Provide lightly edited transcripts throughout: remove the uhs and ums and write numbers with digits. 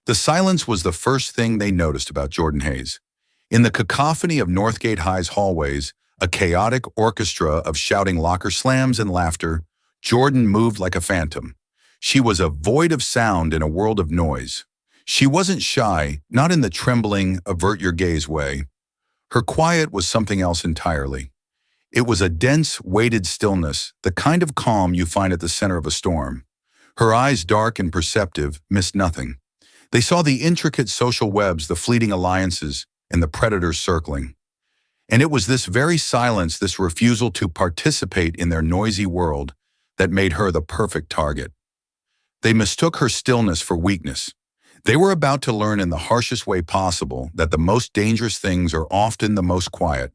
The silence was the first thing they noticed about Jordan Hayes. In the cacophony of Northgate High's hallways, a chaotic orchestra of shouting locker slams and laughter, Jordan moved like a phantom. She was a void of sound in a world of noise. She wasn't shy, not in the trembling, avert your gaze way. Her quiet was something else entirely. It was a dense, weighted stillness, the kind of calm you find at the center of a storm. Her eyes, dark and perceptive, missed nothing. They saw the intricate social webs, the fleeting alliances, and the predators circling. And it was this very silence, this refusal to participate in their noisy world, that made her the perfect target. They mistook her stillness for weakness. They were about to learn in the harshest way possible that the most dangerous things are often the most quiet.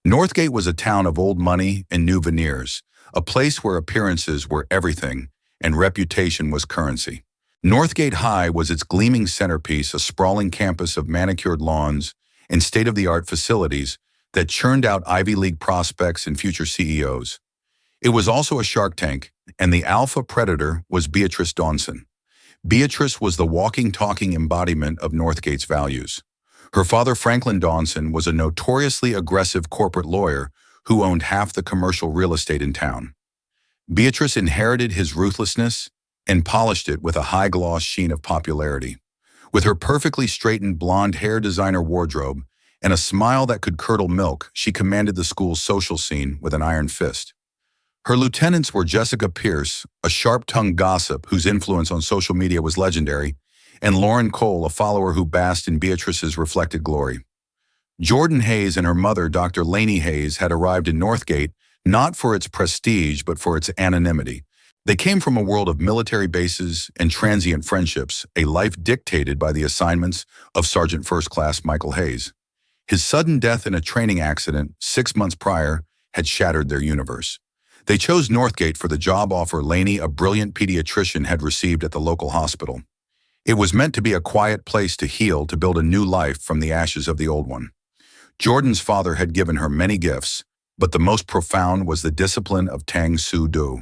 Northgate was a town of old money and new veneers, a place where appearances were everything and reputation was currency. Northgate High was its gleaming centerpiece, a sprawling campus of manicured lawns and state-of-the-art facilities that churned out Ivy League prospects and future CEOs. It was also a shark tank, and the alpha predator was Beatrice Dawson. Beatrice was the walking, talking embodiment of Northgate's values. Her father, Franklin Dawson, was a notoriously aggressive corporate lawyer who owned half the commercial real estate in town. Beatrice inherited his ruthlessness and polished it with a high-gloss sheen of popularity. With her perfectly straightened blonde hair designer wardrobe and a smile that could curdle milk, she commanded the school's social scene with an iron fist. Her lieutenants were Jessica Pierce, a sharp-tongued gossip whose influence on social media was legendary, and Lauren Cole, a follower who basked in Beatrice's reflected glory. Jordan Hayes and her mother, Dr. Lainey Hayes, had arrived in Northgate not for its prestige but for its anonymity. They came from a world of military bases and transient friendships, a life dictated by the assignments of Sergeant First Class Michael Hayes. His sudden death in a training accident 6 months prior had shattered their universe. They chose Northgate for the job offer Lainey, a brilliant pediatrician, had received at the local hospital. It was meant to be a quiet place to heal, to build a new life from the ashes of the old one. Jordan's father had given her many gifts, but the most profound was the discipline of Tang Soo Do.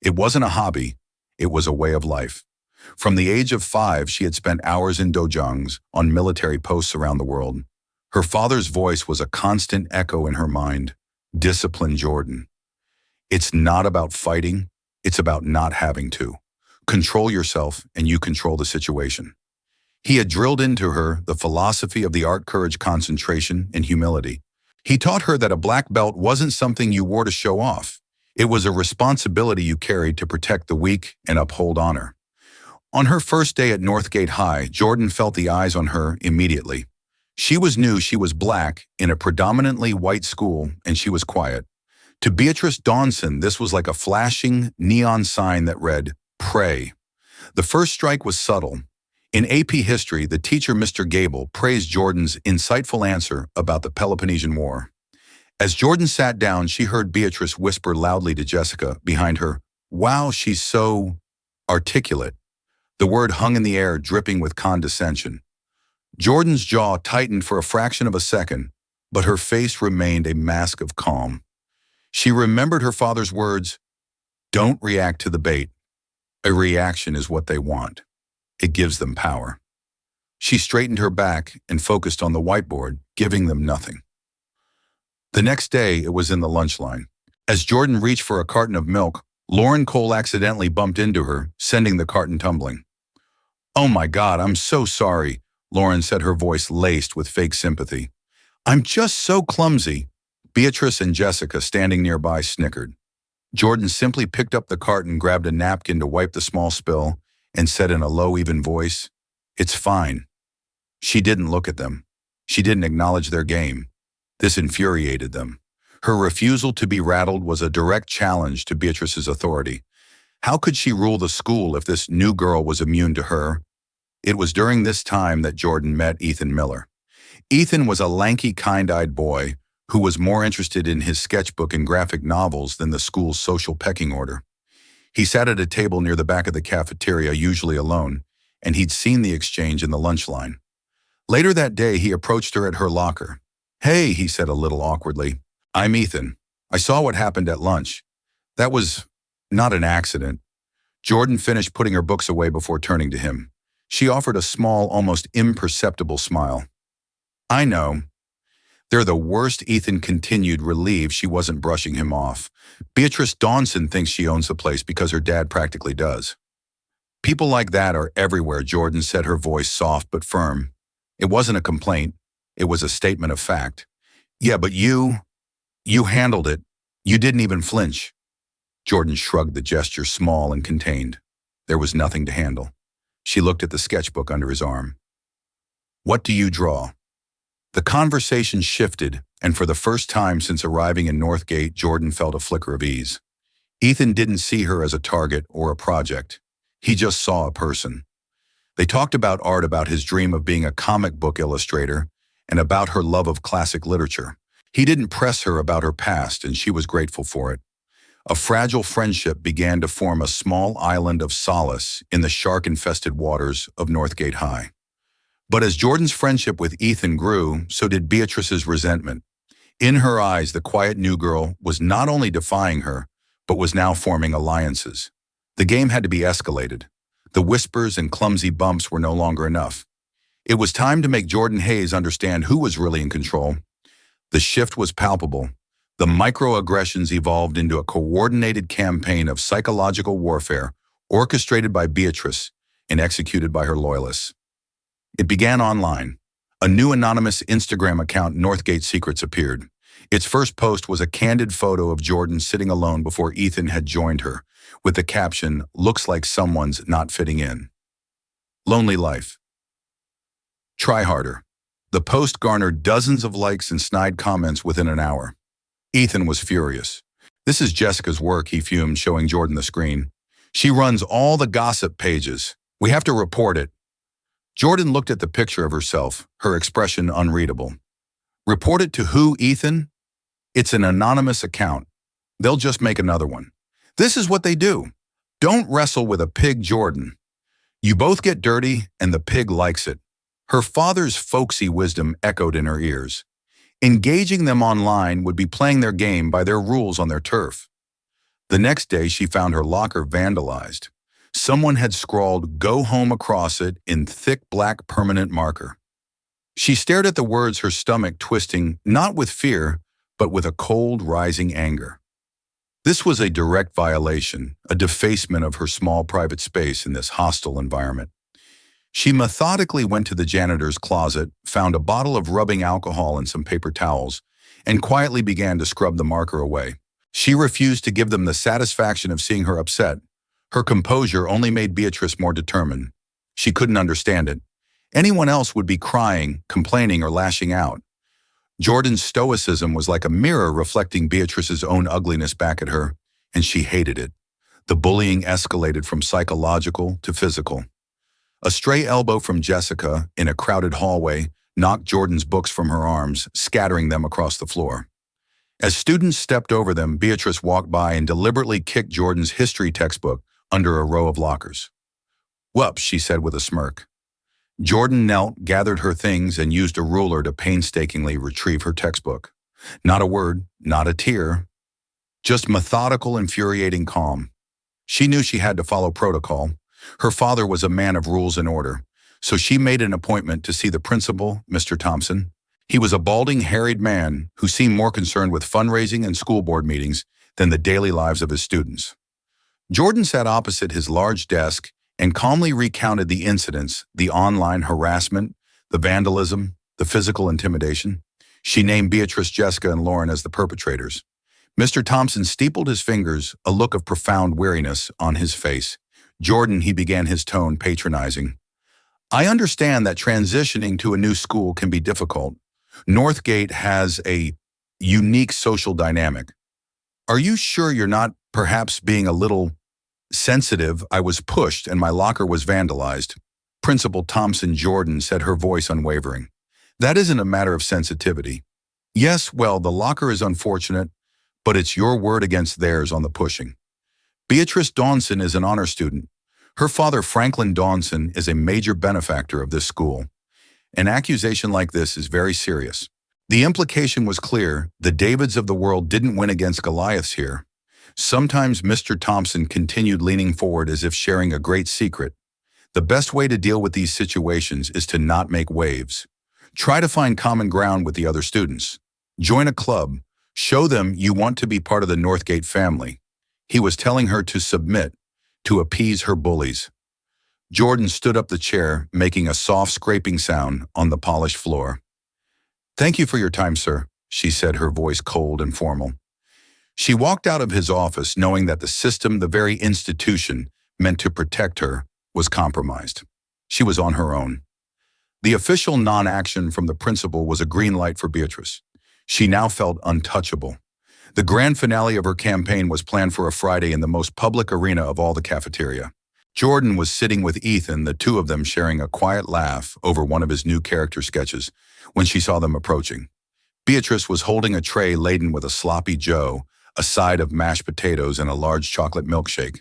It wasn't a hobby, it was a way of life. From the age of 5, she had spent hours in dojongs on military posts around the world. Her father's voice was a constant echo in her mind. Discipline, Jordan. It's not about fighting, it's about not having to. Control yourself and you control the situation. He had drilled into her the philosophy of the art, courage, concentration, and humility. He taught her that a black belt wasn't something you wore to show off. It was a responsibility you carried to protect the weak and uphold honor. On her first day at Northgate High, Jordan felt the eyes on her immediately. She was new, she was black, in a predominantly white school, and she was quiet. To Beatrice Dawson, this was like a flashing neon sign that read, "Pray." The first strike was subtle. In AP history, the teacher, Mr. Gable, praised Jordan's insightful answer about the Peloponnesian War. As Jordan sat down, she heard Beatrice whisper loudly to Jessica behind her, "Wow, she's so articulate." The word hung in the air, dripping with condescension. Jordan's jaw tightened for a fraction of a second, but her face remained a mask of calm. She remembered her father's words, "Don't react to the bait. A reaction is what they want. It gives them power." She straightened her back and focused on the whiteboard, giving them nothing. The next day, it was in the lunch line. As Jordan reached for a carton of milk, Lauren Cole accidentally bumped into her, sending the carton tumbling. "Oh my God, I'm so sorry," Lauren said, her voice laced with fake sympathy. "I'm just so clumsy." Beatrice and Jessica, standing nearby, snickered. Jordan simply picked up the carton, grabbed a napkin to wipe the small spill, and said in a low, even voice, "It's fine." She didn't look at them. She didn't acknowledge their game. This infuriated them. Her refusal to be rattled was a direct challenge to Beatrice's authority. How could she rule the school if this new girl was immune to her? It was during this time that Jordan met Ethan Miller. Ethan was a lanky, kind-eyed boy who was more interested in his sketchbook and graphic novels than the school's social pecking order. He sat at a table near the back of the cafeteria, usually alone, and he'd seen the exchange in the lunch line. Later that day, he approached her at her locker. "Hey," he said a little awkwardly, "I'm Ethan. I saw what happened at lunch. That was not an accident." Jordan finished putting her books away before turning to him. She offered a small, almost imperceptible smile. I know. They're the worst, Ethan continued, relieved she wasn't brushing him off. Beatrice Dawson thinks she owns the place because her dad practically does. People like that are everywhere, Jordan said, her voice soft but firm. It wasn't a complaint. It was a statement of fact. Yeah, but you handled it. You didn't even flinch. Jordan shrugged, the gesture small and contained. There was nothing to handle. She looked at the sketchbook under his arm. What do you draw? The conversation shifted, and for the first time since arriving in Northgate, Jordan felt a flicker of ease. Ethan didn't see her as a target or a project. He just saw a person. They talked about art, about his dream of being a comic book illustrator, and about her love of classic literature. He didn't press her about her past, and she was grateful for it. A fragile friendship began to form a small island of solace in the shark-infested waters of Northgate High. But as Jordan's friendship with Ethan grew, so did Beatrice's resentment. In her eyes, the quiet new girl was not only defying her, but was now forming alliances. The game had to be escalated. The whispers and clumsy bumps were no longer enough. It was time to make Jordan Hayes understand who was really in control. The shift was palpable. The microaggressions evolved into a coordinated campaign of psychological warfare, orchestrated by Beatrice and executed by her loyalists. It began online. A new anonymous Instagram account, Northgate Secrets, appeared. Its first post was a candid photo of Jordan sitting alone before Ethan had joined her, with the caption, "Looks like someone's not fitting in. Lonely life. Try harder." The post garnered dozens of likes and snide comments within an hour. Ethan was furious. "This is Jessica's work," he fumed, showing Jordan the screen. "She runs all the gossip pages. We have to report it." Jordan looked at the picture of herself, her expression unreadable. "Report it to who, Ethan? It's an anonymous account. They'll just make another one. This is what they do. Don't wrestle with a pig, Jordan. You both get dirty, and the pig likes it." Her father's folksy wisdom echoed in her ears. Engaging them online would be playing their game by their rules on their turf. The next day, she found her locker vandalized. Someone had scrawled "Go home" across it in thick black permanent marker. She stared at the words, her stomach twisting, not with fear, but with a cold, rising anger. This was a direct violation, a defacement of her small private space in this hostile environment. She methodically went to the janitor's closet, found a bottle of rubbing alcohol and some paper towels, and quietly began to scrub the marker away. She refused to give them the satisfaction of seeing her upset. Her composure only made Beatrice more determined. She couldn't understand it. Anyone else would be crying, complaining, or lashing out. Jordan's stoicism was like a mirror reflecting Beatrice's own ugliness back at her, and she hated it. The bullying escalated from psychological to physical. A stray elbow from Jessica in a crowded hallway knocked Jordan's books from her arms, scattering them across the floor. As students stepped over them, Beatrice walked by and deliberately kicked Jordan's history textbook under a row of lockers. "Whoops," she said with a smirk. Jordan knelt, gathered her things, and used a ruler to painstakingly retrieve her textbook. Not a word, not a tear, just methodical, infuriating calm. She knew she had to follow protocol. Her father was a man of rules and order, so she made an appointment to see the principal, Mr. Thompson. He was a balding, harried man who seemed more concerned with fundraising and school board meetings than the daily lives of his students. Jordan sat opposite his large desk and calmly recounted the incidents, the online harassment, the vandalism, the physical intimidation. She named Beatrice, Jessica, and Lauren as the perpetrators. Mr. Thompson steepled his fingers, a look of profound weariness on his face. "Jordan," he began, his tone patronizing, "I understand that transitioning to a new school can be difficult. Northgate has a unique social dynamic. Are you sure you're not perhaps being a little sensitive? I was pushed and my locker was vandalized." Principal Thompson, Jordan said, her voice unwavering. "That isn't a matter of sensitivity. Yes, well, the locker is unfortunate, but it's your word against theirs on the pushing. Beatrice Dawson is an honor student. Her father, Franklin Dawson, is a major benefactor of this school. An accusation like this is very serious." The implication was clear. The Davids of the world didn't win against Goliaths here. Sometimes Mr. Thompson continued, leaning forward as if sharing a great secret. The best way to deal with these situations is to not make waves. Try to find common ground with the other students. Join a club. Show them you want to be part of the Northgate family. He was telling her to submit, to appease her bullies. Jordan stood up the chair, making a soft scraping sound on the polished floor. "Thank you for your time, sir," she said, her voice cold and formal. She walked out of his office knowing that the system, the very institution meant to protect her, was compromised. She was on her own. The official non-action from the principal was a green light for Beatrice. She now felt untouchable. The grand finale of her campaign was planned for a Friday in the most public arena of all, the cafeteria. Jordan was sitting with Ethan, the two of them sharing a quiet laugh over one of his new character sketches, when she saw them approaching. Beatrice was holding a tray laden with a sloppy Joe, a side of mashed potatoes, and a large chocolate milkshake.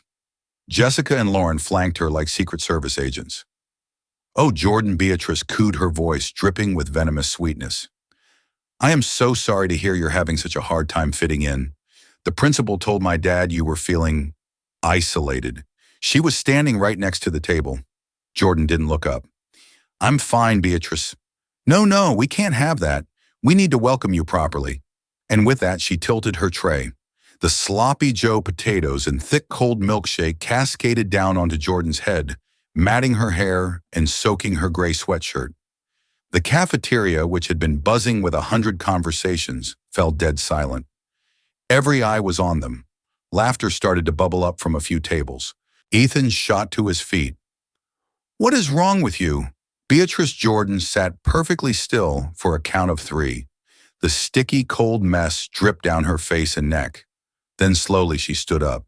Jessica and Lauren flanked her like Secret Service agents. "Oh, Jordan," Beatrice cooed, her voice dripping with venomous sweetness. "I am so sorry to hear you're having such a hard time fitting in. The principal told my dad you were feeling isolated." She was standing right next to the table. Jordan didn't look up. "I'm fine, Beatrice." No, we can't have that. We need to welcome you properly." And with that, she tilted her tray. The sloppy Joe potatoes and thick cold milkshake cascaded down onto Jordan's head, matting her hair and soaking her gray sweatshirt. The cafeteria, which had been buzzing with 100 conversations, fell dead silent. Every eye was on them. Laughter started to bubble up from a few tables. Ethan shot to his feet. "What is wrong with you?" Beatrice Jordan sat perfectly still for a count of 3. The sticky, cold mess dripped down her face and neck. Then slowly she stood up.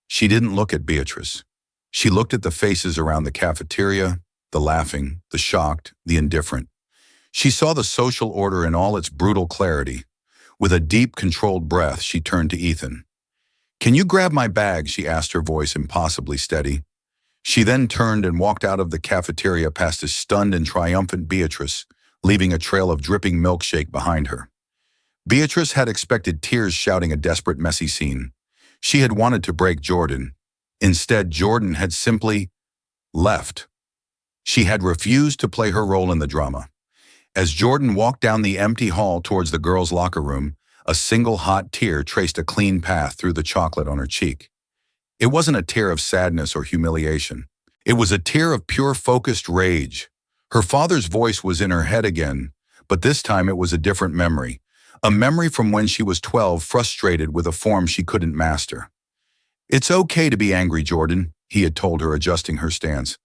She didn't look at Beatrice. She looked at the faces around the cafeteria, the laughing, the shocked, the indifferent. She saw the social order in all its brutal clarity. With a deep, controlled breath, she turned to Ethan. "Can you grab my bag?" she asked, her voice impossibly steady. She then turned and walked out of the cafeteria past a stunned and triumphant Beatrice, leaving a trail of dripping milkshake behind her. Beatrice had expected tears shouting a desperate, messy scene. She had wanted to break Jordan. Instead, Jordan had simply left. She had refused to play her role in the drama. As Jordan walked down the empty hall towards the girls' locker room, a single hot tear traced a clean path through the chocolate on her cheek. It wasn't a tear of sadness or humiliation. It was a tear of pure, focused rage. Her father's voice was in her head again, but this time it was a different memory. A memory from when she was 12, frustrated with a form she couldn't master. "It's okay to be angry, Jordan," he had told her, adjusting her stance.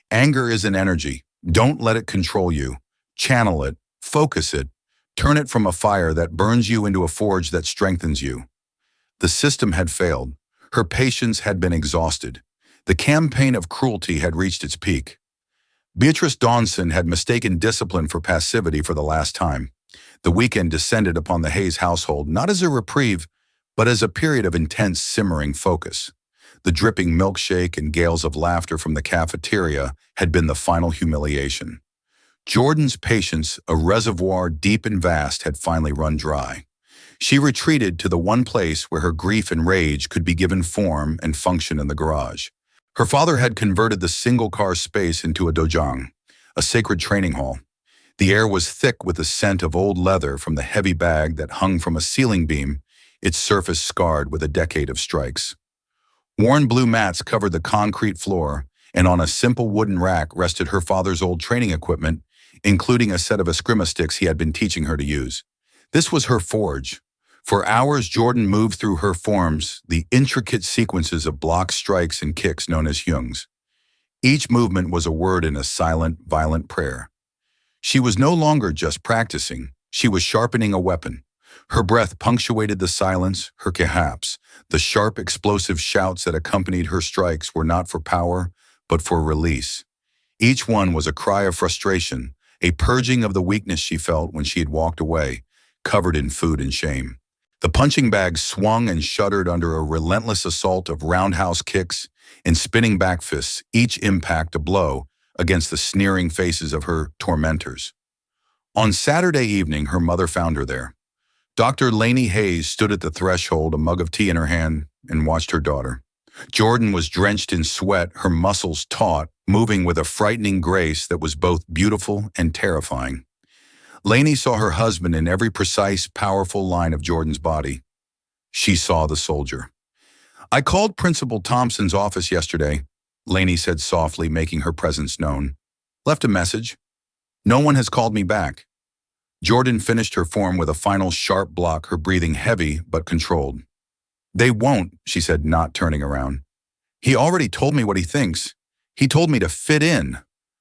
"Anger is an energy. Don't let it control you. Channel it, focus it, turn it from a fire that burns you into a forge that strengthens you." The system had failed. Her patience had been exhausted. The campaign of cruelty had reached its peak. Beatrice Dawson had mistaken discipline for passivity for the last time. The weekend descended upon the Hayes household not as a reprieve, but as a period of intense, simmering focus. The dripping milkshake and gales of laughter from the cafeteria had been the final humiliation. Jordan's patience, a reservoir deep and vast, had finally run dry. She retreated to the one place where her grief and rage could be given form and function, in the garage. Her father had converted the single-car space into a dojang, a sacred training hall. The air was thick with the scent of old leather from the heavy bag that hung from a ceiling beam, its surface scarred with a decade of strikes. Worn blue mats covered the concrete floor, and on a simple wooden rack rested her father's old training equipment, including a set of eskrima sticks he had been teaching her to use. This was her forge. For hours, Jordan moved through her forms, the intricate sequences of block strikes and kicks known as hyungs. Each movement was a word in a silent, violent prayer. She was no longer just practicing. She was sharpening a weapon. Her breath punctuated the silence, her kahaps. The sharp, explosive shouts that accompanied her strikes were not for power, but for release. Each one was a cry of frustration, a purging of the weakness she felt when she had walked away, covered in food and shame. The punching bag swung and shuddered under a relentless assault of roundhouse kicks and spinning back fists, each impact a blow against the sneering faces of her tormentors. On Saturday evening, her mother found her there. Dr. Lainey Hayes stood at the threshold, a mug of tea in her hand, and watched her daughter. Jordan was drenched in sweat, her muscles taut, moving with a frightening grace that was both beautiful and terrifying. Lainey saw her husband in every precise, powerful line of Jordan's body. She saw the soldier. "I called Principal Thompson's office yesterday," Lainey said softly, making her presence known. "Left a message. No one has called me back." Jordan finished her form with a final sharp block, her breathing heavy but controlled. "They won't," she said, not turning around. "He already told me what he thinks. He told me to fit in.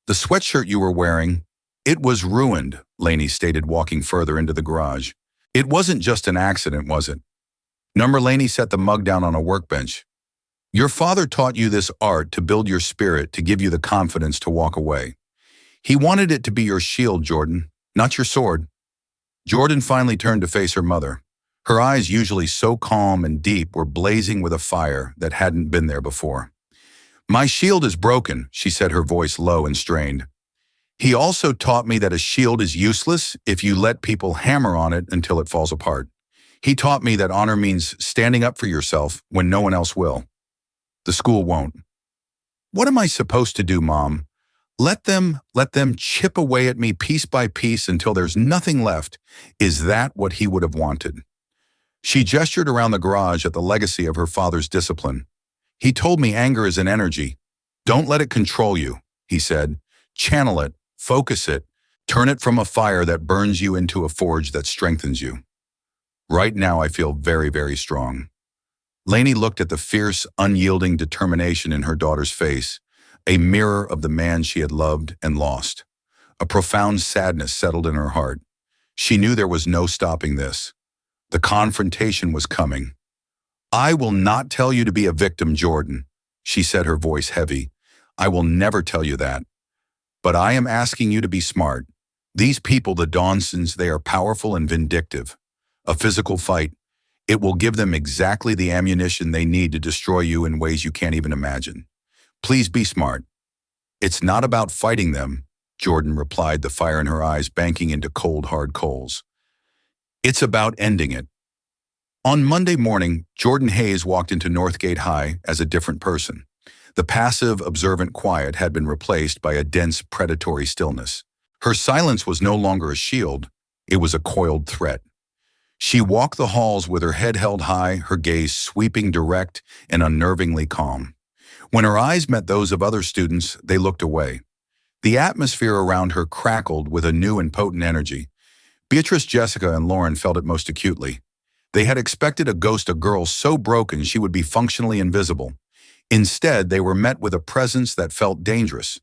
The sweatshirt you were wearing, it was ruined," Lainey stated, walking further into the garage. "It wasn't just an accident, was it?" Lainey set the mug down on a workbench. "Your father taught you this art to build your spirit, to give you the confidence to walk away. He wanted it to be your shield, Jordan, not your sword." Jordan finally turned to face her mother. Her eyes, usually so calm and deep, were blazing with a fire that hadn't been there before. "My shield is broken," she said, her voice low and strained. "He also taught me that a shield is useless if you let people hammer on it until it falls apart. He taught me that honor means standing up for yourself when no one else will. The school won't." "What am I supposed to do, Mom? Let them chip away at me piece by piece until there's nothing left. Is that what he would have wanted?" She gestured around the garage at the legacy of her father's discipline. "He told me anger is an energy. Don't let it control you," he said. "Channel it, focus it, turn it from a fire that burns you into a forge that strengthens you. Right now I feel very, very strong." Lainey looked at the fierce, unyielding determination in her daughter's face, a mirror of the man she had loved and lost. A profound sadness settled in her heart. She knew there was no stopping this. The confrontation was coming. "I will not tell you to be a victim, Jordan," she said, her voice heavy. "I will never tell you that. But I am asking you to be smart. These people, the Dawsons, they are powerful and vindictive. A physical fight, it will give them exactly the ammunition they need to destroy you in ways you can't even imagine. Please be smart." "It's not about fighting them," Jordan replied, the fire in her eyes banking into cold, hard coals. "It's about ending it." On Monday morning, Jordan Hayes walked into Northgate High as a different person. The passive, observant quiet had been replaced by a dense, predatory stillness. Her silence was no longer a shield, it was a coiled threat. She walked the halls with her head held high, her gaze sweeping, direct, and unnervingly calm. When her eyes met those of other students, they looked away. The atmosphere around her crackled with a new and potent energy. Beatrice, Jessica, and Lauren felt it most acutely. They had expected a ghost, a girl so broken she would be functionally invisible. Instead, they were met with a presence that felt dangerous.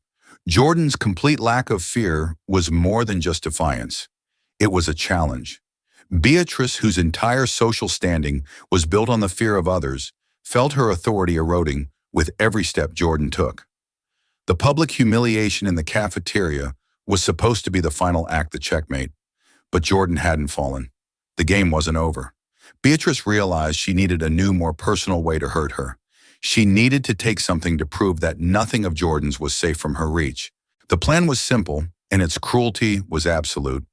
Jordan's complete lack of fear was more than just defiance. It was a challenge. Beatrice, whose entire social standing was built on the fear of others, felt her authority eroding with every step Jordan took. The public humiliation in the cafeteria was supposed to be the final act, the checkmate. But Jordan hadn't fallen. The game wasn't over. Beatrice realized she needed a new, more personal way to hurt her. She needed to take something to prove that nothing of Jordan's was safe from her reach. The plan was simple, and its cruelty was absolute.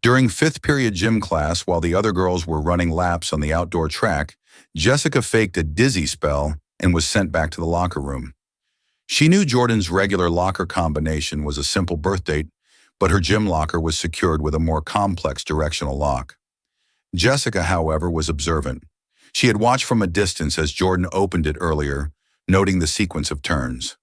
During fifth period gym class, while the other girls were running laps on the outdoor track, Jessica faked a dizzy spell and was sent back to the locker room. She knew Jordan's regular locker combination was a simple birth date, but her gym locker was secured with a more complex directional lock. Jessica, however, was observant. She had watched from a distance as Jordan opened it earlier, noting the sequence of turns.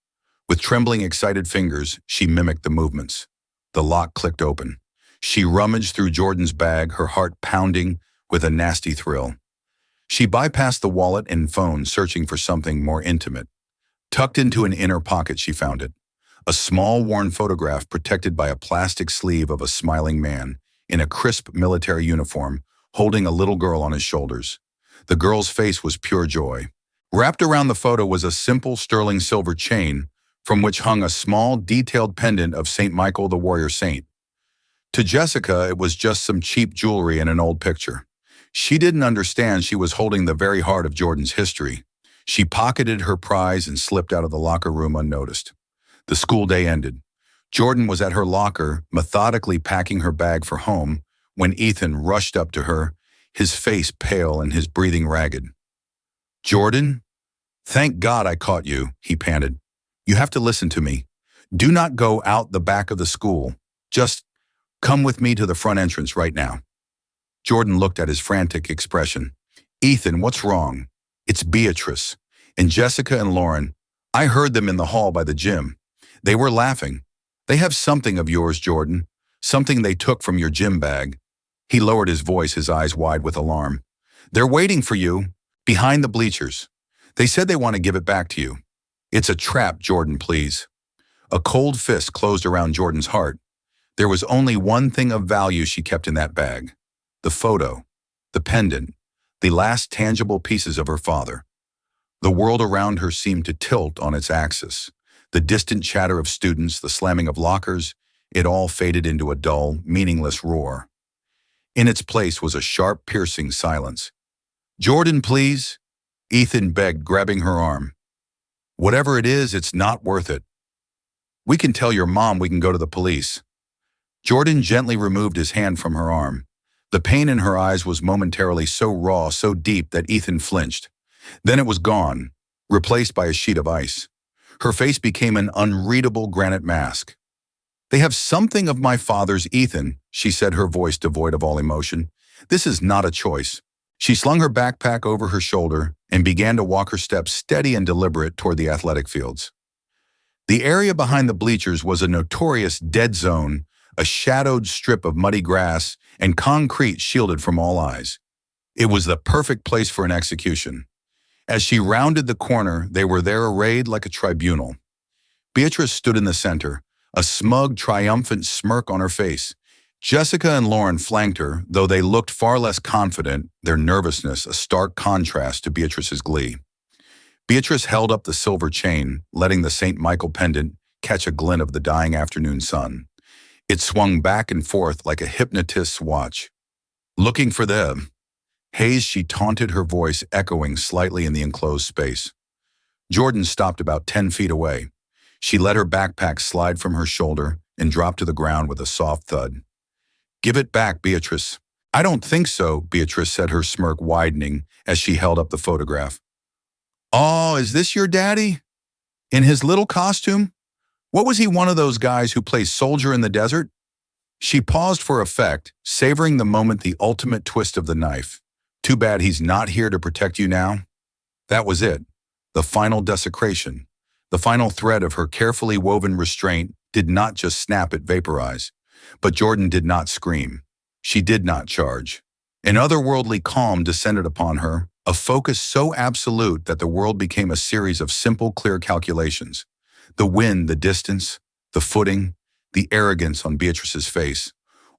With trembling, excited fingers, she mimicked the movements. The lock clicked open. She rummaged through Jordan's bag, her heart pounding with a nasty thrill. She bypassed the wallet and phone, searching for something more intimate. Tucked into an inner pocket, she found it. A small, worn photograph protected by a plastic sleeve of a smiling man in a crisp military uniform, holding a little girl on his shoulders. The girl's face was pure joy. Wrapped around the photo was a simple sterling silver chain from which hung a small, detailed pendant of St. Michael the Warrior Saint. To Jessica, it was just some cheap jewelry in an old picture. She didn't understand she was holding the very heart of Jordan's history. She pocketed her prize and slipped out of the locker room unnoticed. The school day ended. Jordan was at her locker, methodically packing her bag for home, when Ethan rushed up to her, his face pale and his breathing ragged. "Jordan? Thank God I caught you," he panted. "You have to listen to me. Do not go out the back of the school. Just come with me to the front entrance right now." Jordan looked at his frantic expression. "Ethan, what's wrong?" "It's Beatrice. And Jessica and Lauren. I heard them in the hall by the gym. They were laughing. They have something of yours, Jordan. Something they took from your gym bag." He lowered his voice, his eyes wide with alarm. "They're waiting for you, behind the bleachers. They said they want to give it back to you." "It's a trap, Jordan, please." A cold fist closed around Jordan's heart. There was only one thing of value she kept in that bag. The photo, the pendant, the last tangible pieces of her father. The world around her seemed to tilt on its axis. The distant chatter of students, the slamming of lockers, it all faded into a dull, meaningless roar. In its place was a sharp, piercing silence. "Jordan, please," Ethan begged, grabbing her arm. "Whatever it is, it's not worth it. We can tell your mom, we can go to the police." Jordan gently removed his hand from her arm. The pain in her eyes was momentarily so raw, so deep that Ethan flinched. Then it was gone, replaced by a sheet of ice. Her face became an unreadable granite mask. "They have something of my father's, Ethan," she said, her voice devoid of all emotion. "This is not a choice." She slung her backpack over her shoulder and began to walk her steps steady and deliberate toward the athletic fields. The area behind the bleachers was a notorious dead zone, a shadowed strip of muddy grass and concrete shielded from all eyes. It was the perfect place for an execution. As she rounded the corner, they were there arrayed like a tribunal. Beatrice stood in the center, a smug, triumphant smirk on her face. Jessica and Lauren flanked her, though they looked far less confident, their nervousness a stark contrast to Beatrice's glee. Beatrice held up the silver chain, letting the St. Michael pendant catch a glint of the dying afternoon sun. It swung back and forth like a hypnotist's watch. "Looking for them." "Hayes," she taunted, her voice echoing slightly in the enclosed space. Jordan stopped about 10 feet away. She let her backpack slide from her shoulder and dropped to the ground with a soft thud. "Give it back, Beatrice." "I don't think so," Beatrice said, her smirk widening as she held up the photograph. "Oh, is this your daddy? In his little costume? What was he, one of those guys who plays soldier in the desert?" She paused for effect, savoring the moment, the ultimate twist of the knife. "Too bad he's not here to protect you now." That was it. The final desecration. The final thread of her carefully woven restraint did not just snap, it vaporize. But Jordan did not scream. She did not charge. An otherworldly calm descended upon her, a focus so absolute that the world became a series of simple, clear calculations. The wind, the distance, the footing, the arrogance on Beatrice's face.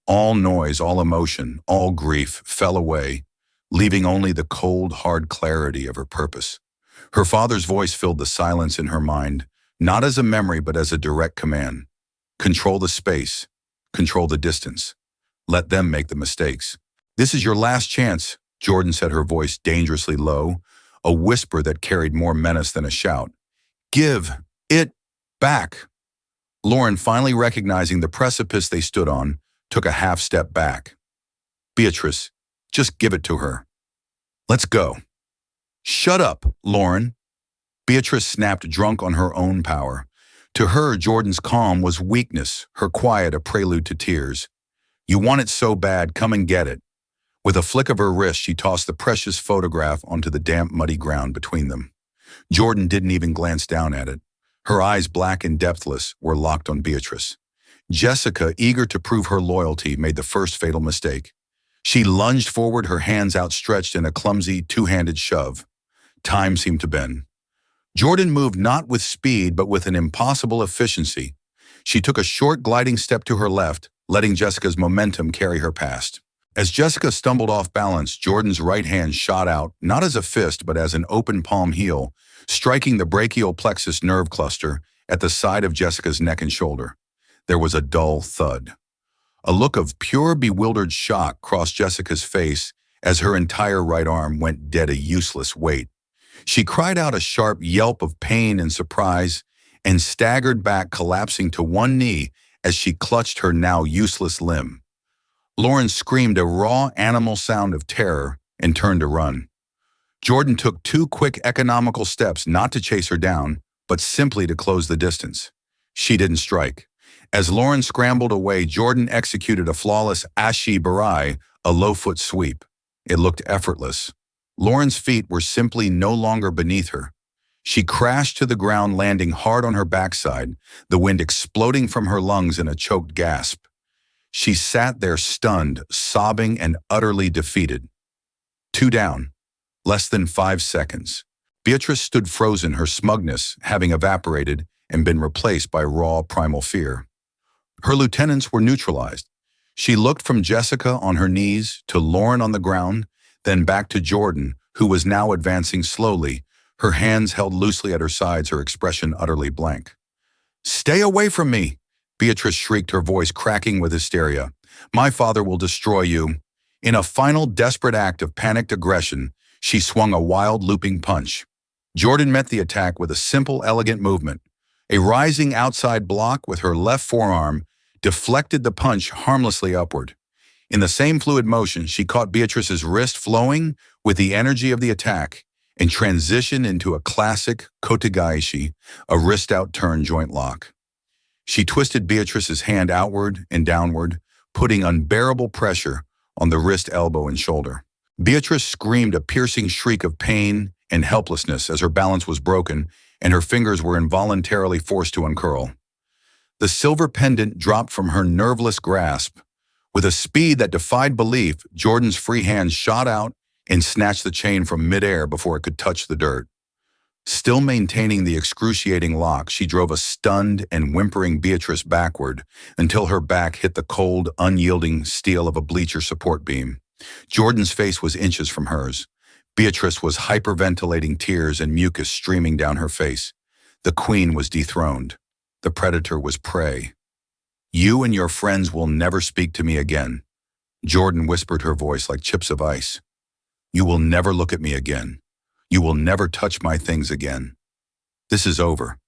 All noise, all emotion, all grief fell away, leaving only the cold, hard clarity of her purpose. Her father's voice filled the silence in her mind, not as a memory but as a direct command. Control the space. Control the distance. Let them make the mistakes. "This is your last chance," Jordan said, her voice dangerously low, a whisper that carried more menace than a shout. "Give it back." Lauren, finally recognizing the precipice they stood on, took a half step back. "Beatrice, just give it to her. Let's go." "Shut up, Lauren." Beatrice snapped, drunk on her own power. To her, Jordan's calm was weakness, her quiet a prelude to tears. "You want it so bad, come and get it." With a flick of her wrist, she tossed the precious photograph onto the damp, muddy ground between them. Jordan didn't even glance down at it. Her eyes, black and depthless, were locked on Beatrice. Jessica, eager to prove her loyalty, made the first fatal mistake. She lunged forward, her hands outstretched in a clumsy, two-handed shove. Time seemed to bend. Jordan moved not with speed, but with an impossible efficiency. She took a short, gliding step to her left, letting Jessica's momentum carry her past. As Jessica stumbled off balance, Jordan's right hand shot out, not as a fist, but as an open palm heel, striking the brachial plexus nerve cluster at the side of Jessica's neck and shoulder. There was a dull thud. A look of pure, bewildered shock crossed Jessica's face as her entire right arm went dead, a useless weight. She cried out a sharp yelp of pain and surprise and staggered back, collapsing to one knee as she clutched her now useless limb. Lauren screamed a raw animal sound of terror and turned to run. Jordan took 2 quick, economical steps, not to chase her down, but simply to close the distance. She didn't strike. As Lauren scrambled away, Jordan executed a flawless ashi barai, a low-foot sweep. It looked effortless. Lauren's feet were simply no longer beneath her. She crashed to the ground, landing hard on her backside, the wind exploding from her lungs in a choked gasp. She sat there stunned, sobbing, and utterly defeated. 2 down. Less than 5 seconds. Beatrice stood frozen, her smugness having evaporated and been replaced by raw, primal fear. Her lieutenants were neutralized. She looked from Jessica on her knees to Lauren on the ground, then back to Jordan, who was now advancing slowly, her hands held loosely at her sides, her expression utterly blank. "Stay away from me!" Beatrice shrieked, her voice cracking with hysteria. "My father will destroy you." In a final desperate act of panicked aggression, she swung a wild looping punch. Jordan met the attack with a simple, elegant movement. A rising outside block with her left forearm deflected the punch harmlessly upward. In the same fluid motion, she caught Beatrice's wrist, flowing with the energy of the attack, and transitioned into a classic kotegaishi, a wrist-out turn joint lock. She twisted Beatrice's hand outward and downward, putting unbearable pressure on the wrist, elbow, and shoulder. Beatrice screamed a piercing shriek of pain and helplessness as her balance was broken and her fingers were involuntarily forced to uncurl. The silver pendant dropped from her nerveless grasp. With a speed that defied belief, Jordan's free hand shot out and snatched the chain from midair before it could touch the dirt. Still maintaining the excruciating lock, she drove a stunned and whimpering Beatrice backward until her back hit the cold, unyielding steel of a bleacher support beam. Jordan's face was inches from hers. Beatrice was hyperventilating, tears and mucus streaming down her face. The queen was dethroned. The predator was prey. "You and your friends will never speak to me again," Jordan whispered, her voice like chips of ice. "You will never look at me again. You will never touch my things again. This is over."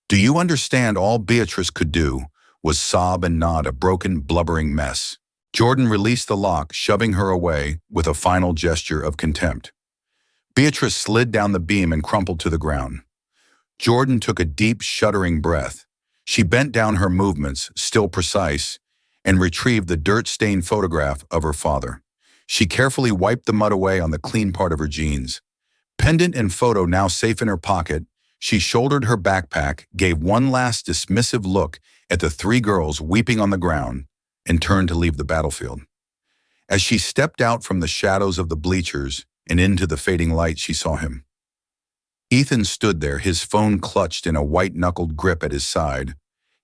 Do you understand? All Beatrice could do was sob and nod, a broken, blubbering mess. Jordan released the lock, shoving her away with a final gesture of contempt. Beatrice slid down the beam and crumpled to the ground. Jordan took a deep, shuddering breath. She bent down, her movements still precise, and retrieved the dirt-stained photograph of her father. She carefully wiped the mud away on the clean part of her jeans. Pendant and photo now safe in her pocket, she shouldered her backpack, gave one last dismissive look at the 3 girls weeping on the ground, and turned to leave the battlefield. As she stepped out from the shadows of the bleachers and into the fading light, she saw him. Ethan stood there, his phone clutched in a white-knuckled grip at his side,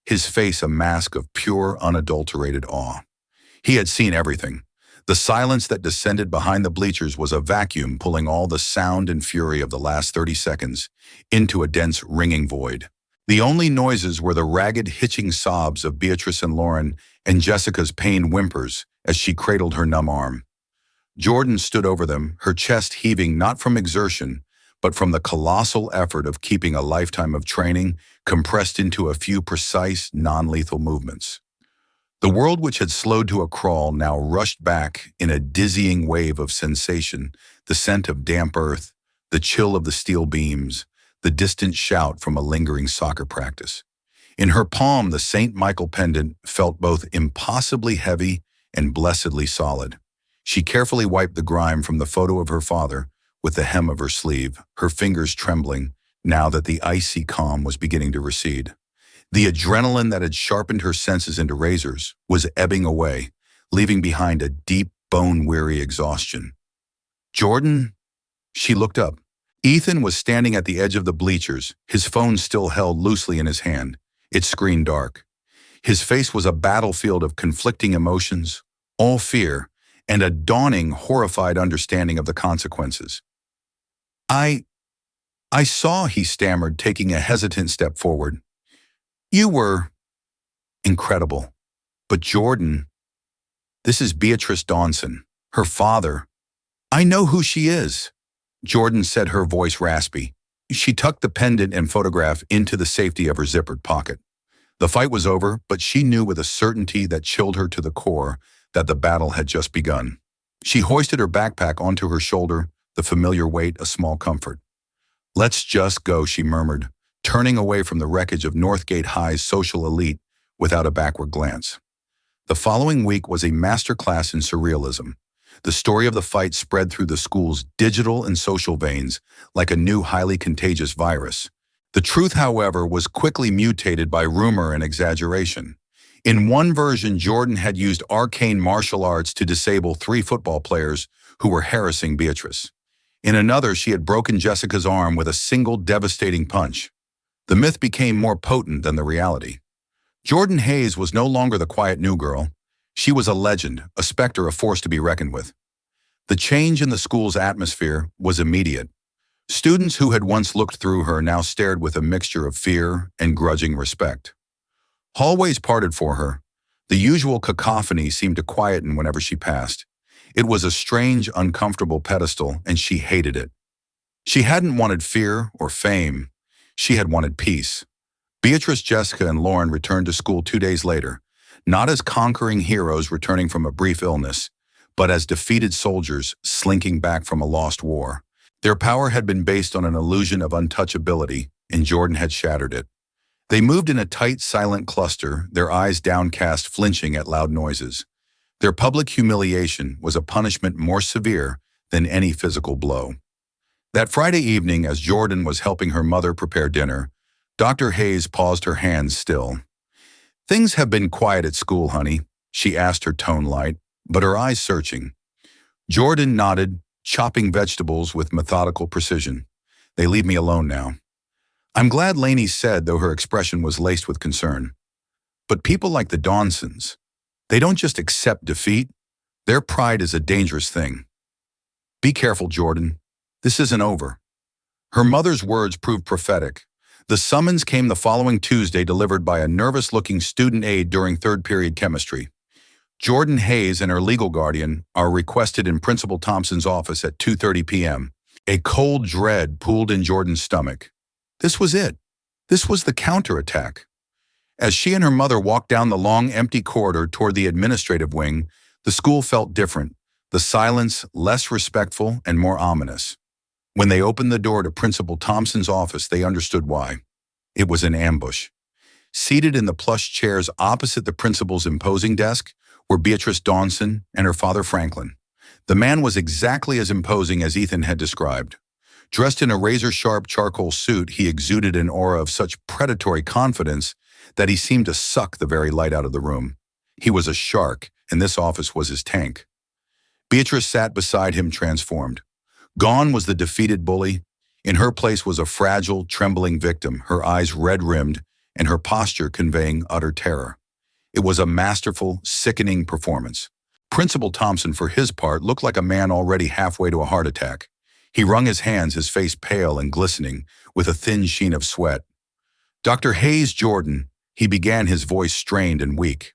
his face a mask of pure, unadulterated awe. He had seen everything. The silence that descended behind the bleachers was a vacuum, pulling all the sound and fury of the last 30 seconds into a dense, ringing void. The only noises were the ragged, hitching sobs of Beatrice and Lauren and Jessica's pained whimpers as she cradled her numb arm. Jordan stood over them, her chest heaving not from exertion, but from the colossal effort of keeping a lifetime of training compressed into a few precise, non-lethal movements. The world, which had slowed to a crawl, now rushed back in a dizzying wave of sensation, the scent of damp earth, the chill of the steel beams, the distant shout from a lingering soccer practice. In her palm, the St. Michael pendant felt both impossibly heavy and blessedly solid. She carefully wiped the grime from the photo of her father with the hem of her sleeve, her fingers trembling now that the icy calm was beginning to recede. The adrenaline that had sharpened her senses into razors was ebbing away, leaving behind a deep, bone-weary exhaustion. "Jordan?" She looked up. Ethan was standing at the edge of the bleachers, his phone still held loosely in his hand, its screen dark. His face was a battlefield of conflicting emotions, all fear, and a dawning, horrified understanding of the consequences. I saw," he stammered, taking a hesitant step forward. "You were incredible. But Jordan, this is Beatrice Dawson, her father. I know who she is," Jordan said, her voice raspy. She tucked the pendant and photograph into the safety of her zippered pocket. The fight was over, but she knew with a certainty that chilled her to the core that the battle had just begun. She hoisted her backpack onto her shoulder, the familiar weight a small comfort. "Let's just go," she murmured, turning away from the wreckage of Northgate High's social elite without a backward glance. The following week was a masterclass in surrealism. The story of the fight spread through the school's digital and social veins like a new highly contagious virus. The truth, however, was quickly mutated by rumor and exaggeration. In one version, Jordan had used arcane martial arts to disable 3 football players who were harassing Beatrice. In another, she had broken Jessica's arm with a single devastating punch. The myth became more potent than the reality. Jordan Hayes was no longer the quiet new girl. She was a legend, a specter, a force to be reckoned with. The change in the school's atmosphere was immediate. Students who had once looked through her now stared with a mixture of fear and grudging respect. Hallways parted for her. The usual cacophony seemed to quieten whenever she passed. It was a strange, uncomfortable pedestal, and she hated it. She hadn't wanted fear or fame. She had wanted peace. Beatrice, Jessica, and Lauren returned to school 2 days later, not as conquering heroes returning from a brief illness, but as defeated soldiers slinking back from a lost war. Their power had been based on an illusion of untouchability, and Jordan had shattered it. They moved in a tight, silent cluster, their eyes downcast, flinching at loud noises. Their public humiliation was a punishment more severe than any physical blow. That Friday evening, as Jordan was helping her mother prepare dinner, Dr. Hayes paused, her hands still. "Things have been quiet at school, honey," she asked, her tone light, but her eyes searching. Jordan nodded, chopping vegetables with methodical precision. "They leave me alone now." "I'm glad," Lainey said, though her expression was laced with concern. "But people like the Dawsons, they don't just accept defeat. Their pride is a dangerous thing." "Be careful, Jordan. This isn't over." Her mother's words proved prophetic. The summons came the following Tuesday, delivered by a nervous-looking student aide during third-period chemistry. Jordan Hayes and her legal guardian are requested in Principal Thompson's office at 2:30 p.m. A cold dread pooled in Jordan's stomach. This was it. This was the counterattack. As she and her mother walked down the long, empty corridor toward the administrative wing, the school felt different, the silence less respectful and more ominous. When they opened the door to Principal Thompson's office, they understood why. It was an ambush. Seated in the plush chairs opposite the principal's imposing desk were Beatrice Dawson and her father Franklin. The man was exactly as imposing as Ethan had described. Dressed in a razor-sharp charcoal suit, he exuded an aura of such predatory confidence that he seemed to suck the very light out of the room. He was a shark, and this office was his tank. Beatrice sat beside him, transformed. Gone was the defeated bully. In her place was a fragile, trembling victim, her eyes red-rimmed and her posture conveying utter terror. It was a masterful, sickening performance. Principal Thompson, for his part, looked like a man already halfway to a heart attack. He wrung his hands, his face pale and glistening, with a thin sheen of sweat. "Dr. Hayes, Jordan," he began, his voice strained and weak.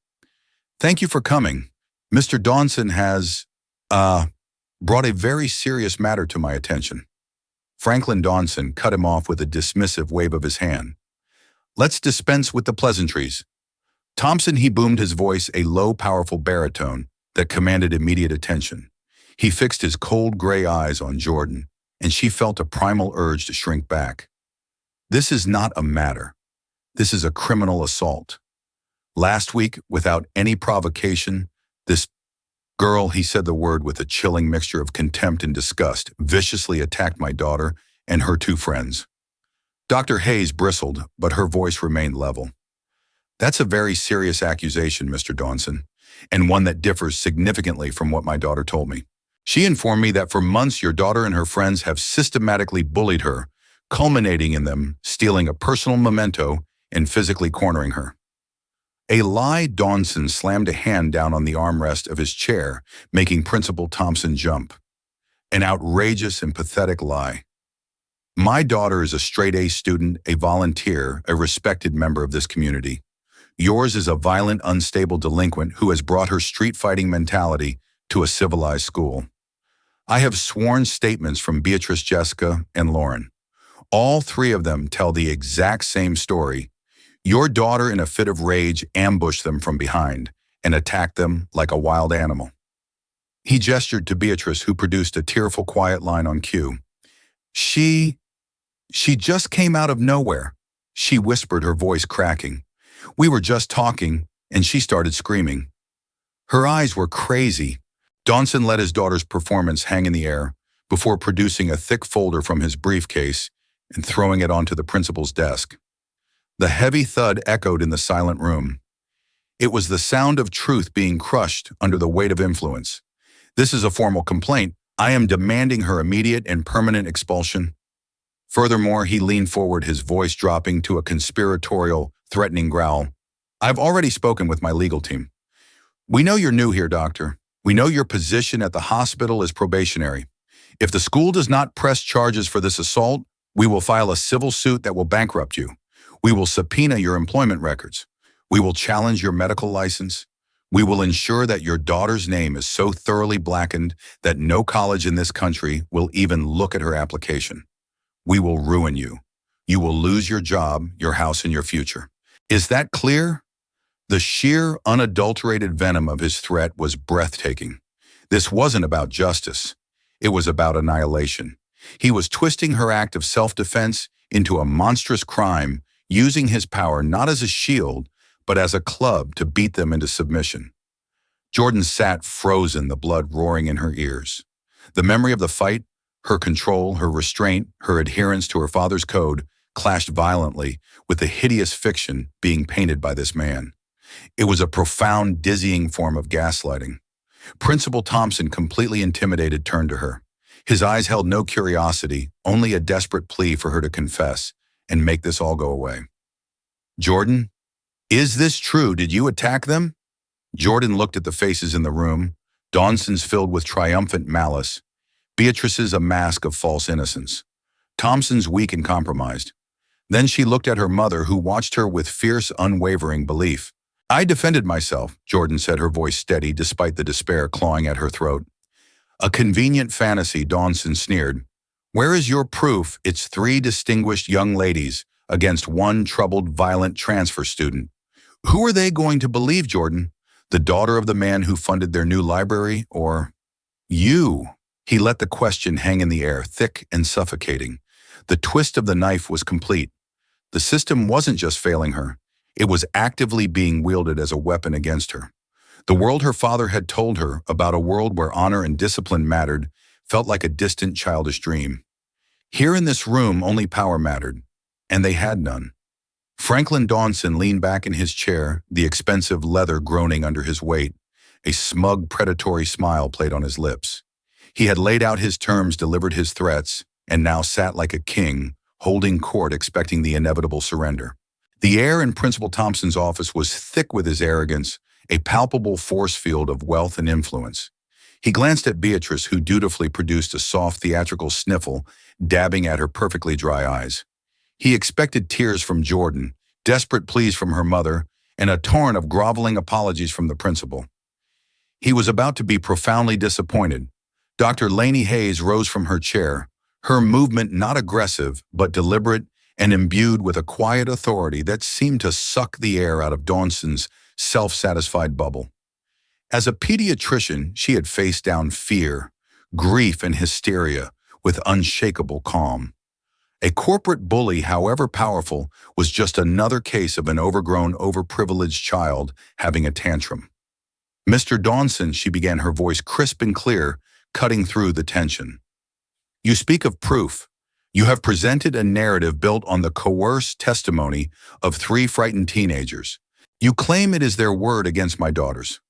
"Thank you for coming. Mr. Dawson has, brought a very serious matter to my attention." Franklin Dawson cut him off with a dismissive wave of his hand. "Let's dispense with the pleasantries." Thompson, he boomed, his voice a low, powerful baritone that commanded immediate attention. He fixed his cold gray eyes on Jordan, and she felt a primal urge to shrink back. "This is not a matter. This is a criminal assault. Last week, without any provocation, this girl," he said the word with a chilling mixture of contempt and disgust, "viciously attacked my daughter and her 2 friends. Dr. Hayes bristled, but her voice remained level. "That's a very serious accusation, Mr. Dawson, and one that differs significantly from what my daughter told me. She informed me that for months your daughter and her friends have systematically bullied her, culminating in them stealing a personal memento and physically cornering her." A lie. Dawson slammed a hand down on the armrest of his chair, making Principal Thompson jump. "An outrageous and pathetic lie. My daughter is a straight-A student, a volunteer, a respected member of this community. Yours is a violent, unstable delinquent who has brought her street-fighting mentality to a civilized school. I have sworn statements from Beatrice, Jessica, and Lauren. All 3 of them tell the exact same story. Your daughter, in a fit of rage, ambushed them from behind and attacked them like a wild animal." He gestured to Beatrice, who produced a tearful, quiet line on cue. She just came out of nowhere. she whispered, her voice cracking. We were just talking, and she started screaming. Her eyes were crazy. Dawson let his daughter's performance hang in the air before producing a thick folder from his briefcase and throwing it onto the principal's desk. The heavy thud echoed in the silent room. It was the sound of truth being crushed under the weight of influence. This is a formal complaint. I am demanding her immediate and permanent expulsion. Furthermore, he leaned forward, his voice dropping to a conspiratorial, threatening growl. I've already spoken with my legal team. We know you're new here, doctor. We know your position at the hospital is probationary. If the school does not press charges for this assault, we will file a civil suit that will bankrupt you. We will subpoena your employment records. We will challenge your medical license. We will ensure that your daughter's name is so thoroughly blackened that no college in this country will even look at her application. We will ruin you. You will lose your job, your house, and your future. Is that clear? The sheer, unadulterated venom of his threat was breathtaking. This wasn't about justice. It was about annihilation. He was twisting her act of self-defense into a monstrous crime, using his power not as a shield, but as a club to beat them into submission. Jordan sat frozen, the blood roaring in her ears. The memory of the fight, her control, her restraint, her adherence to her father's code, clashed violently with the hideous fiction being painted by this man. It was a profound, dizzying form of gaslighting. Principal Thompson, completely intimidated, turned to her. His eyes held no curiosity, only a desperate plea for her to confess and make this all go away. Jordan, is this true? Did you attack them? Jordan looked at the faces in the room, Dawson's filled with triumphant malice, Beatrice's a mask of false innocence, Thompson's weak and compromised. Then she looked at her mother, who watched her with fierce, unwavering belief. I defended myself, Jordan said, her voice steady despite the despair clawing at her throat. A convenient fantasy, Dawson sneered. Where is your proof? It's 3 distinguished young ladies against 1 troubled, violent transfer student. Who are they going to believe, Jordan? The daughter of the man who funded their new library, or you? He let the question hang in the air, thick and suffocating. The twist of the knife was complete. The system wasn't just failing her. It was actively being wielded as a weapon against her. The world her father had told her about, a world where honor and discipline mattered, felt like a distant, childish dream. Here in this room, only power mattered, and they had none. Franklin Dawson leaned back in his chair, the expensive leather groaning under his weight. A smug, predatory smile played on his lips. He had laid out his terms, delivered his threats, and now sat like a king, holding court, expecting the inevitable surrender. The air in Principal Thompson's office was thick with his arrogance, a palpable force field of wealth and influence. He glanced at Beatrice, who dutifully produced a soft, theatrical sniffle, dabbing at her perfectly dry eyes. He expected tears from Jordan, desperate pleas from her mother, and a torrent of groveling apologies from the principal. He was about to be profoundly disappointed. Dr. Lainey Hayes rose from her chair, her movement not aggressive, but deliberate and imbued with a quiet authority that seemed to suck the air out of Dawson's self-satisfied bubble. As a pediatrician, she had faced down fear, grief, and hysteria with unshakable calm. A corporate bully, however powerful, was just another case of an overgrown, overprivileged child having a tantrum. Mr. Dawson, she began, her voice crisp and clear, cutting through the tension. You speak of proof. You have presented a narrative built on the coerced testimony of 3 frightened teenagers. You claim it is their word against my daughters.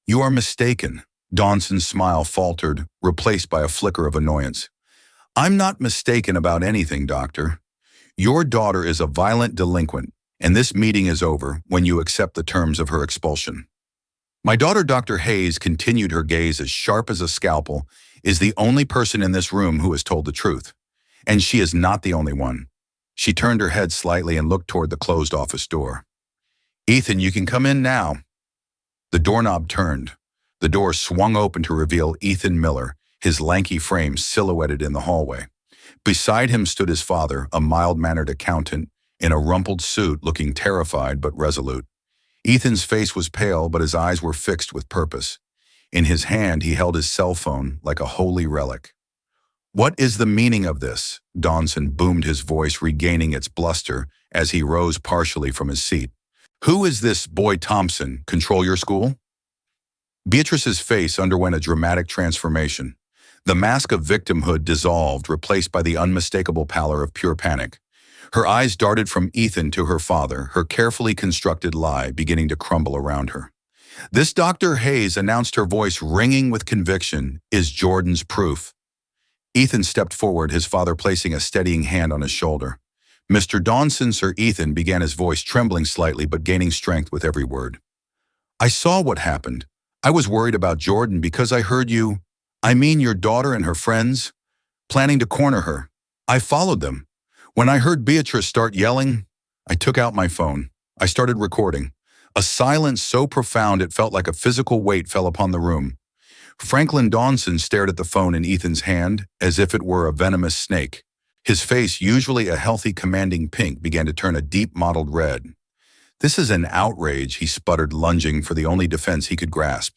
You are mistaken. Dawson's smile faltered, replaced by a flicker of annoyance. I'm not mistaken about anything, doctor. Your daughter is a violent delinquent, and this meeting is over when you accept the terms of her expulsion. My daughter, Dr. Hayes, continued, her gaze as sharp as a scalpel, is the only person in this room who has told the truth. And she is not the only one. She turned her head slightly and looked toward the closed office door. Ethan, you can come in now. The doorknob turned. The door swung open to reveal Ethan Miller, his lanky frame silhouetted in the hallway. Beside him stood his father, a mild-mannered accountant, in a rumpled suit, looking terrified but resolute. Ethan's face was pale, but his eyes were fixed with purpose. In his hand, he held his cell phone like a holy relic. What is the meaning of this? Dawson boomed, his voice regaining its bluster as he rose partially from his seat. "Who is this boy Thompson? Control your school?" Beatrice's face underwent a dramatic transformation. The mask of victimhood dissolved, replaced by the unmistakable pallor of pure panic. Her eyes darted from Ethan to her father, her carefully constructed lie beginning to crumble around her. "This Dr. Hayes," announced her voice ringing with conviction, "is Jordan's proof." Ethan stepped forward, his father placing a steadying hand on his shoulder. "Mr. Dawson, Sir Ethan," began, his voice trembling slightly but gaining strength with every word. "I saw what happened. I was worried about Jordan because I heard you, I mean your daughter and her friends, planning to corner her. I followed them. When I heard Beatrice start yelling, I took out my phone. I started recording. A silence so profound it felt like a physical weight fell upon the room. Franklin Dawson stared at the phone in Ethan's hand as if it were a venomous snake. His face, usually a healthy, commanding pink, began to turn a deep mottled red. "This is an outrage," he sputtered, lunging for the only defense he could grasp.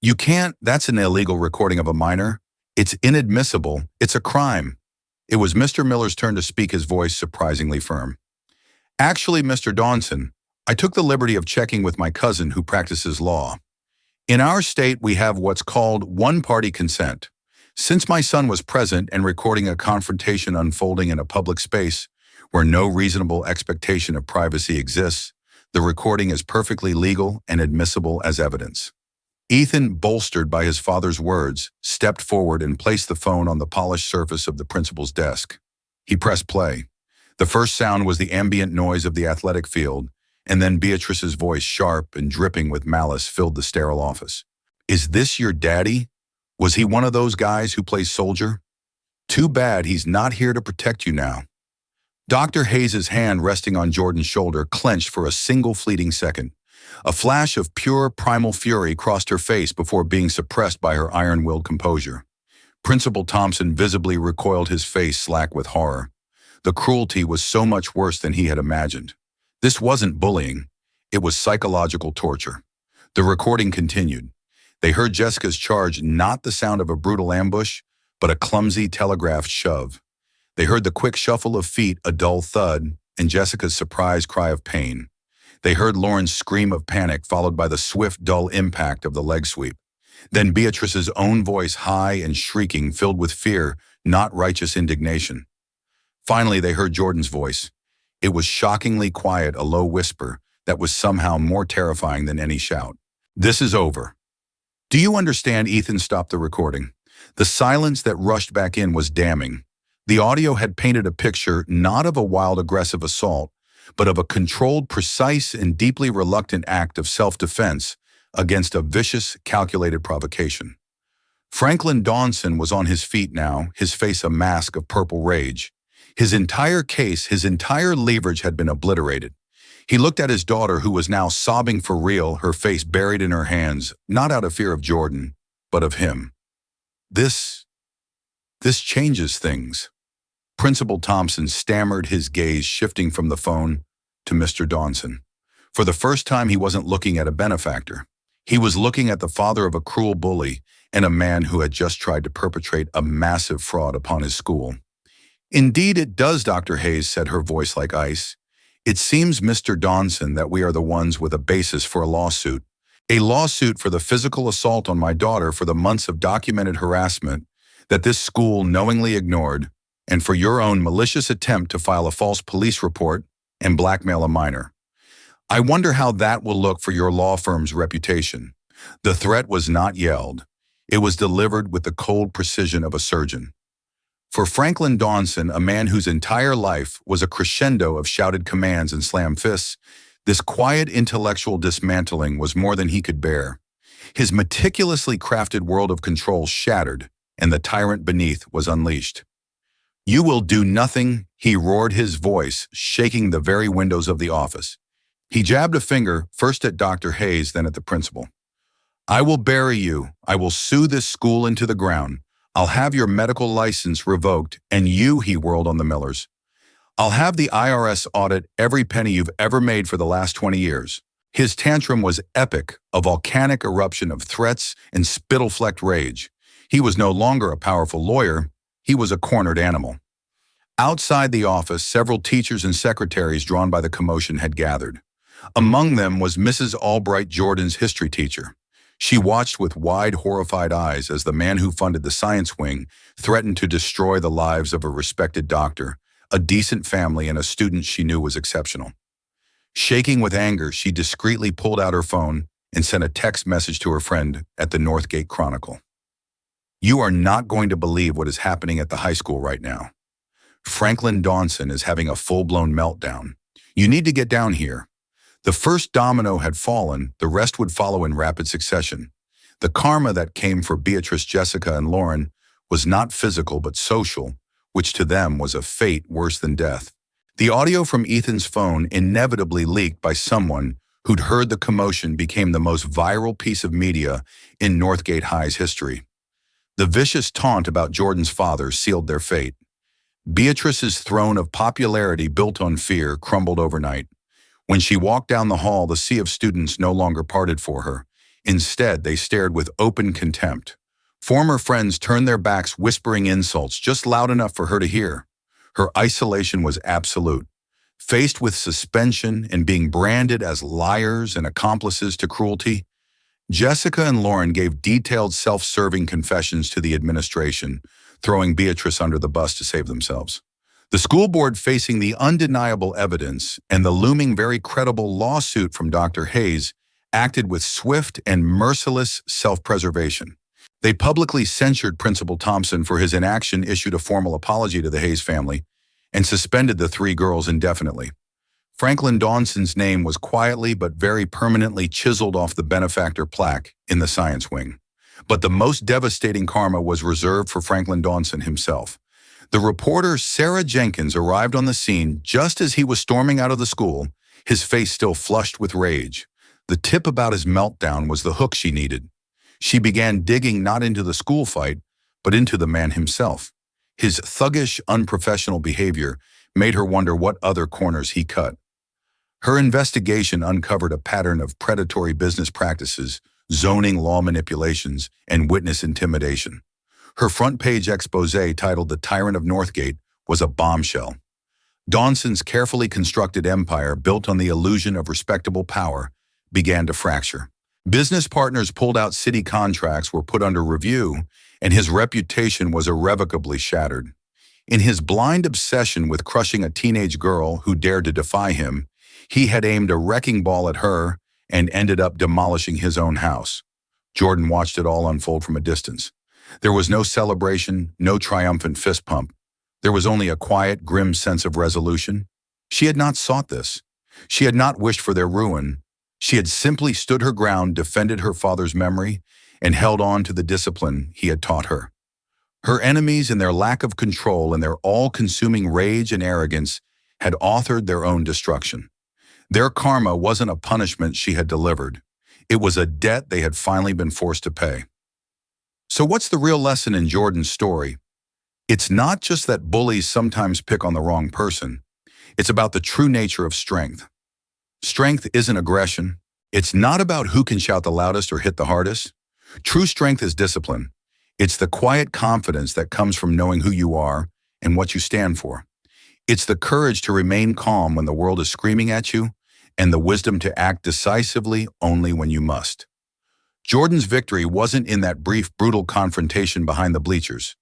"You can't, that's an illegal recording of a minor. It's inadmissible. It's a crime." It was Mr. Miller's turn to speak, his voice surprisingly firm. "Actually, Mr. Dawson, I took the liberty of checking with my cousin who practices law. In our state, we have what's called one-party consent. Since my son was present and recording a confrontation unfolding in a public space where no reasonable expectation of privacy exists, the recording is perfectly legal and admissible as evidence." Ethan, bolstered by his father's words, stepped forward and placed the phone on the polished surface of the principal's desk. He pressed play. The first sound was the ambient noise of the athletic field, and then Beatrice's voice, sharp and dripping with malice, filled the sterile office. "Is this your daddy? Was he one of those guys who plays soldier? Too bad he's not here to protect you now." Dr. Hayes' hand resting on Jordan's shoulder clenched for a single fleeting second. A flash of pure primal fury crossed her face before being suppressed by her iron-willed composure. Principal Thompson visibly recoiled, his face slack with horror. The cruelty was so much worse than he had imagined. This wasn't bullying. It was psychological torture. The recording continued. They heard Jessica's charge, not the sound of a brutal ambush, but a clumsy telegraphed shove. They heard the quick shuffle of feet, a dull thud, and Jessica's surprised cry of pain. They heard Lauren's scream of panic, followed by the swift, dull impact of the leg sweep. Then Beatrice's own voice, high and shrieking, filled with fear, not righteous indignation. Finally, they heard Jordan's voice. It was shockingly quiet, a low whisper that was somehow more terrifying than any shout. "This is over. Do you understand?" Ethan stopped the recording. The silence that rushed back in was damning. The audio had painted a picture not of a wild, aggressive assault, but of a controlled, precise, and deeply reluctant act of self-defense against a vicious, calculated provocation. Franklin Dawson was on his feet now, his face a mask of purple rage. His entire case, his entire leverage had been obliterated. He looked at his daughter, who was now sobbing for real, her face buried in her hands, not out of fear of Jordan, but of him. This changes things." Principal Thompson stammered, his gaze shifting from the phone to Mr. Dawson. For the first time, he wasn't looking at a benefactor. He was looking at the father of a cruel bully and a man who had just tried to perpetrate a massive fraud upon his school. "Indeed it does, Dr. Hayes," said her voice like ice. "It seems, Mr. Dawson, that we are the ones with a basis for a lawsuit. A lawsuit for the physical assault on my daughter, for the months of documented harassment that this school knowingly ignored, and for your own malicious attempt to file a false police report and blackmail a minor. I wonder how that will look for your law firm's reputation." The threat was not yelled. It was delivered with the cold precision of a surgeon. For Franklin Dawson, a man whose entire life was a crescendo of shouted commands and slammed fists, this quiet intellectual dismantling was more than he could bear. His meticulously crafted world of control shattered, and the tyrant beneath was unleashed. "You will do nothing," he roared, his voice shaking the very windows of the office. He jabbed a finger, first at Dr. Hayes, then at the principal. "I will bury you. I will sue this school into the ground. I'll have your medical license revoked, and you," he whirled on the Millers, "I'll have the IRS audit every penny you've ever made for the last 20 years. His tantrum was epic, a volcanic eruption of threats and spittle-flecked rage. He was no longer a powerful lawyer. He was a cornered animal. Outside the office, several teachers and secretaries drawn by the commotion had gathered. Among them was Mrs. Albright, Jordan's history teacher. She watched with wide, horrified eyes as the man who funded the science wing threatened to destroy the lives of a respected doctor, a decent family, and a student she knew was exceptional. Shaking with anger, she discreetly pulled out her phone and sent a text message to her friend at the Northgate Chronicle. "You are not going to believe what is happening at the high school right now. Franklin Dawson is having a full-blown meltdown. You need to get down here." The first domino had fallen, the rest would follow in rapid succession. The karma that came for Beatrice, Jessica, and Lauren was not physical but social, which to them was a fate worse than death. The audio from Ethan's phone, inevitably leaked by someone who'd heard the commotion, became the most viral piece of media in Northgate High's history. The vicious taunt about Jordan's father sealed their fate. Beatrice's throne of popularity built on fear crumbled overnight. When she walked down the hall, the sea of students no longer parted for her. Instead, they stared with open contempt. Former friends turned their backs, whispering insults just loud enough for her to hear. Her isolation was absolute. Faced with suspension and being branded as liars and accomplices to cruelty, Jessica and Lauren gave detailed self-serving confessions to the administration, throwing Beatrice under the bus to save themselves. The school board, facing the undeniable evidence and the looming very credible lawsuit from Dr. Hayes, acted with swift and merciless self-preservation. They publicly censured Principal Thompson for his inaction, issued a formal apology to the Hayes family, and suspended the three girls indefinitely. Franklin Dawson's name was quietly but very permanently chiseled off the benefactor plaque in the science wing. But the most devastating karma was reserved for Franklin Dawson himself. The reporter Sarah Jenkins arrived on the scene just as he was storming out of the school, his face still flushed with rage. The tip about his meltdown was the hook she needed. She began digging not into the school fight, but into the man himself. His thuggish, unprofessional behavior made her wonder what other corners he cut. Her investigation uncovered a pattern of predatory business practices, zoning law manipulations, and witness intimidation. Her front-page expose, titled "The Tyrant of Northgate," was a bombshell. Dawson's carefully constructed empire, built on the illusion of respectable power, began to fracture. Business partners pulled out, city contracts were put under review, and his reputation was irrevocably shattered. In his blind obsession with crushing a teenage girl who dared to defy him, he had aimed a wrecking ball at her and ended up demolishing his own house. Jordan watched it all unfold from a distance. There was no celebration, no triumphant fist pump. There was only a quiet, grim sense of resolution. She had not sought this. She had not wished for their ruin. She had simply stood her ground, defended her father's memory, and held on to the discipline he had taught her. Her enemies, in their lack of control and their all-consuming rage and arrogance, had authored their own destruction. Their karma wasn't a punishment she had delivered. It was a debt they had finally been forced to pay. So what's the real lesson in Jordan's story? It's not just that bullies sometimes pick on the wrong person. It's about the true nature of strength. Strength isn't aggression. It's not about who can shout the loudest or hit the hardest. True strength is discipline. It's the quiet confidence that comes from knowing who you are and what you stand for. It's the courage to remain calm when the world is screaming at you, and the wisdom to act decisively only when you must. Jordan's victory wasn't in that brief, brutal confrontation behind the bleachers.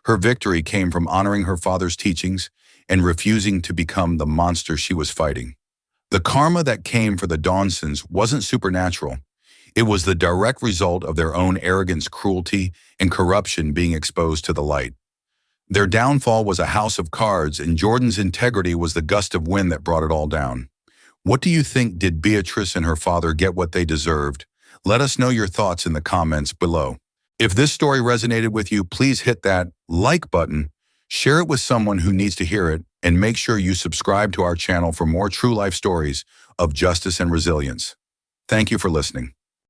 Her victory came from honoring her father's teachings and refusing to become the monster she was fighting. The karma that came for the Dawsons wasn't supernatural. It was the direct result of their own arrogance, cruelty, and corruption being exposed to the light. Their downfall was a house of cards, and Jordan's integrity was the gust of wind that brought it all down. What do you think? Did Beatrice and her father get what they deserved? Let us know your thoughts in the comments below. If this story resonated with you, please hit that like button, share it with someone who needs to hear it, and make sure you subscribe to our channel for more true life stories of justice and resilience. Thank you for listening.